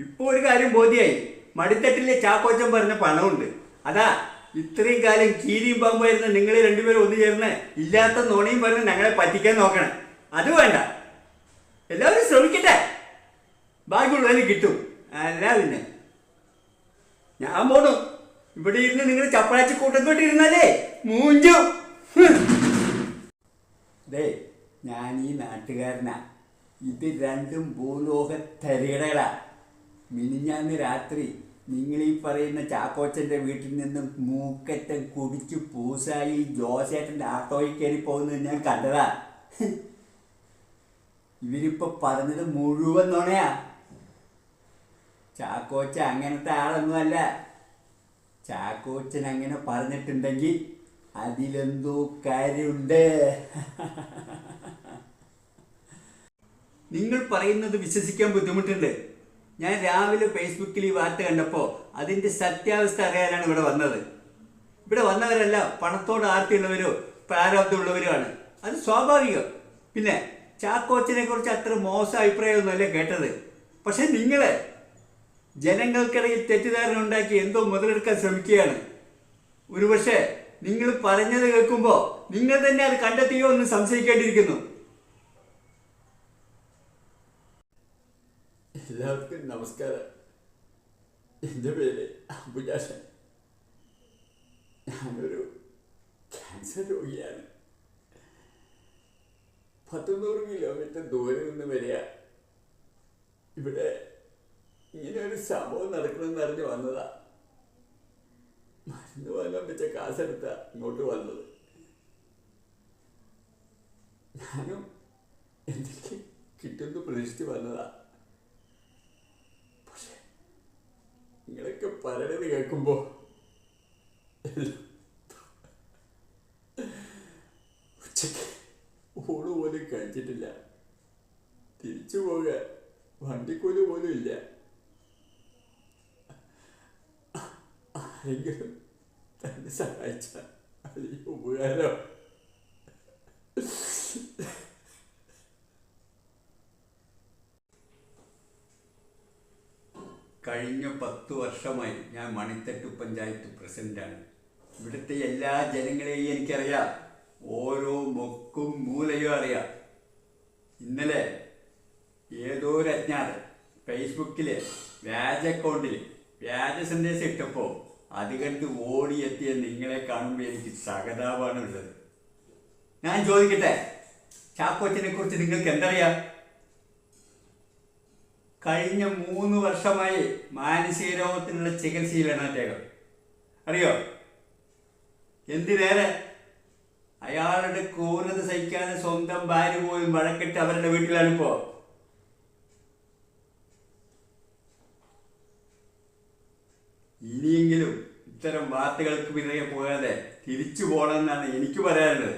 ഇപ്പോൾ ഒരു കാര്യം ബോധ്യായി. മടിത്തട്ടിലെ ചാക്കോച്ചൻ പറഞ്ഞ പണമുണ്ട്. അതാ ഇത്രയും കാലം കീരിയും പാമ്പുമായിരുന്ന നിങ്ങൾ രണ്ടുപേരും ഒന്നു ചേർന്ന് ഇല്ലാത്ത നുണയും പറഞ്ഞ് ഞങ്ങളെ പറ്റിക്കാൻ നോക്കണം. അത് വേണ്ട. എല്ലാവരും ശ്രമിക്കട്ടെ, ബാക്കിയുള്ളതിന് കിട്ടും. അല്ല പിന്നെ ഞാൻ പോണു. ഇവിടെ ഇരുന്ന് നിങ്ങൾ ചപ്പളാച്ചി കൂട്ടത്തോട്ടിരുന്നാലേ മൂഞ്ചു. ദേ, ഞാൻ ഈ നാട്ടുകാരനാ. ഇത് രണ്ടും ഭൂലോക തരികടകളാ. മിനിഞ്ഞാന്ന് രാത്രി നിങ്ങൾ ഈ പറയുന്ന ചാക്കോച്ചൻ്റെ വീട്ടിൽ നിന്നും മൂക്കറ്റം കുടിച്ച് പൂസായി ജോസേട്ടൻ്റെ ആട്ടോയിൽ കയറി പോകുന്നത് ഞാൻ കണ്ടതാ. ഇവരിപ്പോൾ പറഞ്ഞത് മുഴുവൻ നുണയാ. ചാക്കോച്ച അങ്ങനത്തെ ആളൊന്നുമല്ല. ചാക്കോച്ചൻ അങ്ങനെ പറഞ്ഞിട്ടുണ്ടെങ്കിൽ അതിലെന്തോ കാര്യമുണ്ട്. നിങ്ങൾ പറയുന്നത് വിശ്വസിക്കാൻ ബുദ്ധിമുട്ടുണ്ട്. ഞാൻ രാവിലെ ഫേസ്ബുക്കിൽ ഈ വാർത്ത കണ്ടപ്പോൾ അതിൻ്റെ സത്യാവസ്ഥ അറിയാനാണ് ഇവിടെ വന്നത്. ഇവിടെ വന്നവരെല്ലാം പണത്തോട് ആർത്തിയുള്ളവരോ പ്രാരാബ്ദമുള്ളവരുമാണ്. അത് സ്വാഭാവികം. പിന്നെ ചാക്കോച്ചനെ കുറിച്ച് അത്ര മോശം അഭിപ്രായമൊന്നുമല്ല കേട്ടത്. പക്ഷെ നിങ്ങൾ ജനങ്ങൾക്കിടയിൽ തെറ്റിദ്ധാരണ ഉണ്ടാക്കി എന്തോ മുതലെടുക്കാൻ ശ്രമിക്കുകയാണ്. ഒരുപക്ഷെ നിങ്ങൾ പറഞ്ഞത് കേൾക്കുമ്പോൾ നിങ്ങൾ തന്നെ അത് കണ്ടെത്തിയോ എന്ന് സംശയിക്കേണ്ടിയിരിക്കുന്നു. എല്ലാവർക്കും നമസ്കാരം. എൻ്റെ പേര് അംബുജാഷൻ. ഞാനൊരു ക്യാൻസർ രോഗിയാണ്. 100 കിലോമീറ്റർ ദൂരെ നിന്ന് വരിക. ഇവിടെ ഇങ്ങനെ ഒരു സംഭവം നടക്കണമെന്ന് അറിഞ്ഞ് വന്നതാ. മരുന്ന് വാങ്ങാൻ വെച്ച കാശെടുത്താ ഇങ്ങോട്ട് വന്നത്. ഞാനും എന്തൊക്കെ കിട്ടുന്നു പ്രതീക്ഷിച്ച് വന്നതാ. പക്ഷെ നിങ്ങളൊക്കെ പറയണത് കേൾക്കുമ്പോൾ ഉച്ചക്ക് ഊണ് പോലും കഴിച്ചിട്ടില്ല. തിരിച്ചു പോകാൻ വണ്ടിക്കൂലി പോലും ഇല്ല. ആരെങ്കിലും തന്നെ സഹായിച്ച വലിയ ഉപകാരം. കഴിഞ്ഞ 10 വർഷമായി ഞാൻ മണിത്തട്ട് പഞ്ചായത്ത് പ്രസിഡന്റാണ്. ഇവിടുത്തെ എല്ലാ ജനങ്ങളെയും എനിക്കറിയാം. ഓരോ മൊക്കും മൂലയും അറിയാം. ഇന്നലെ ഏതോ ഒരു അജ്ഞാതൻ ഫേസ്ബുക്കിൽ വ്യാജ അക്കൗണ്ടിൽ വ്യാജ സന്ദേശം ഇട്ടപ്പോൾ അത് കണ്ട് ഓടിയെത്തിയ നിങ്ങളെ കാണുമ്പോൾ എനിക്ക് സഹതാപമാണ് ഉള്ളത്. ഞാൻ ചോദിക്കട്ടെ, ചാക്കോച്ചനെ കുറിച്ച് നിങ്ങൾക്ക് എന്തറിയാം? കഴിഞ്ഞ 3 വർഷമായി മാനസിക രോഗത്തിനുള്ള ചികിത്സയിലാണ് അദ്ദേഹം. അറിയോ? എന്തിനേറെ അയാളുടെ ക്രൂരത സഹിക്കാതെ സ്വന്തം ഭാര്യ പോലും വഴക്കിട്ട് അവരുടെ വീട്ടിലാണിപ്പോ. ഇനിയെങ്കിലും ഇത്തരം വാർത്തകൾക്ക് പിറകെ പോകാതെ തിരിച്ചു പോകണമെന്നാണ് എനിക്ക് പറയാനുള്ളത്.